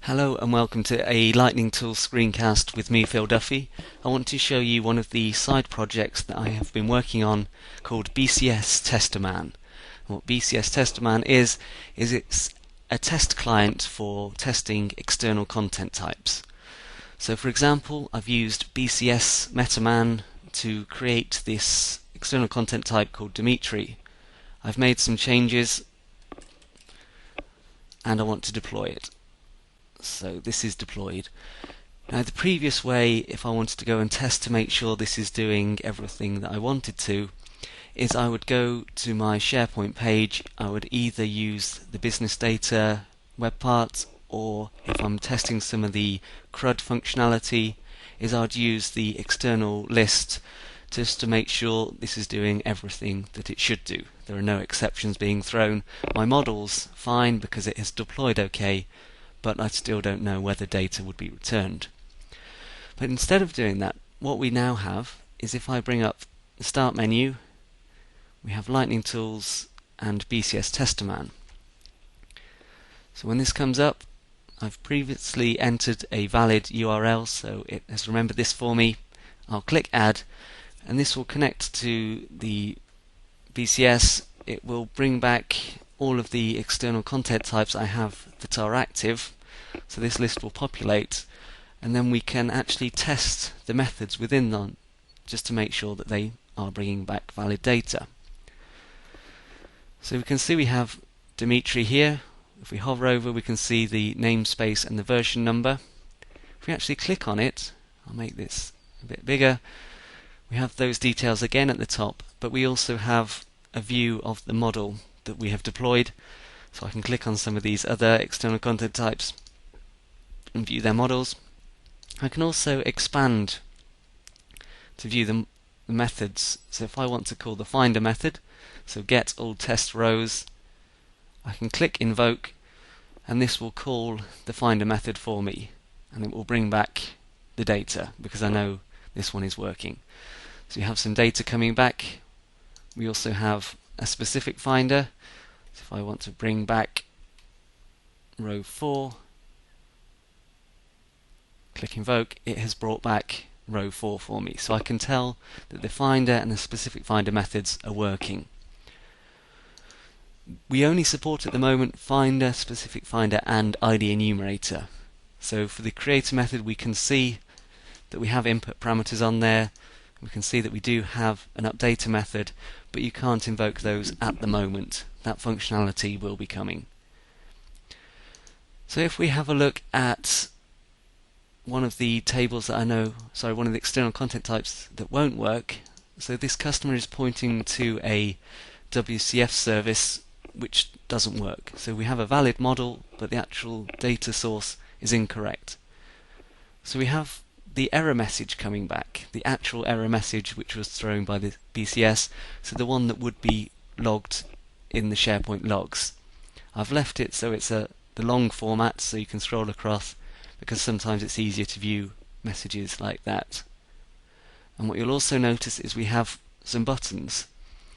Hello and welcome to a Lightning Tools screencast with me, Phil Duffy. I want to show you one of the side projects that I have been working on called BCS Tester Man. And what BCS Tester Man is it's a test client for testing external content types. So for example, I've used BCS Man to create this external content type called Dimitri. I've made some changes and I want to deploy it. So this is deployed. Now the previous way, if I wanted to go and test to make sure this is doing everything that I wanted to, is I would go to my SharePoint page. I would either use the business data web part, or if I'm testing some of the CRUD functionality, is I'd use the external list just to make sure this is doing everything that it should do. There are no exceptions being thrown. My model's fine because it has deployed okay, but I still don't know whether data would be returned. But instead of doing that, what we now have is, if I bring up the Start menu, we have Lightning Tools and BCS Tester Man. So when this comes up, I've previously entered a valid URL, so it has remembered this for me. I'll click Add, and this will connect to the BCS. It will bring back all of the external content types I have that are active. So this list will populate, and then we can actually test the methods within them just to make sure that they are bringing back valid data. So we can see we have Dimitri here. If we hover over, we can see the namespace and the version number. If we actually click on it, I'll make this a bit bigger, we have those details again at the top, but we also have a view of the model that we have deployed. So I can click on some of these other external content types and view their models. I can also expand to view the methods. So if I want to call the finder method, so get all test rows, I can click invoke, and this will call the finder method for me, and it will bring back the data because I know this one is working. So you have some data coming back. We also have a specific finder. So if I want to bring back row 4, click invoke, it has brought back row 4 for me. So I can tell that the finder and the specific finder methods are working. We only support at the moment finder, specific finder, and ID enumerator. So for the creator method, we can see that we have input parameters on there. We can see that we do have an updater method, but you can't invoke those at the moment. That functionality will be coming. So if we have a look at one of the tables that one of the external content types that won't work. So this customer is pointing to a WCF service which doesn't work. So we have a valid model, but the actual data source is incorrect. So we have the error message coming back, the actual error message which was thrown by the BCS, so the one that would be logged in the SharePoint logs. I've left it so it's the long format, so you can scroll across, because sometimes it's easier to view messages like that. And what you'll also notice is we have some buttons.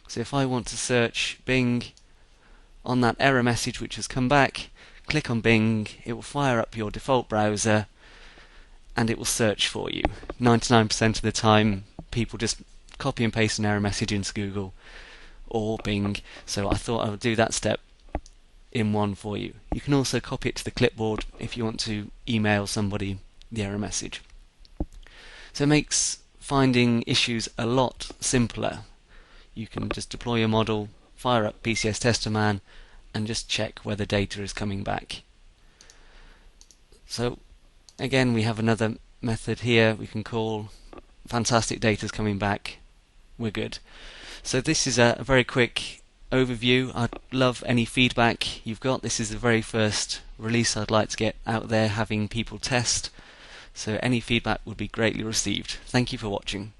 So if I want to search Bing on that error message which has come back, click on Bing, it will fire up your default browser and it will search for you. 99% of the time people just copy and paste an error message into Google or Bing, so I thought I would do that step in one for you. You can also copy it to the clipboard if you want to email somebody the error message. So it makes finding issues a lot simpler. You can just deploy your model, fire up BCS Tester Man, and just check whether data is coming back. So again, we have another method here we can call. Fantastic, data's coming back, we're good. So this is a very quick overview. I'd love any feedback you've got. This is the very first release I'd like to get out there having people test, so any feedback would be greatly received. Thank you for watching.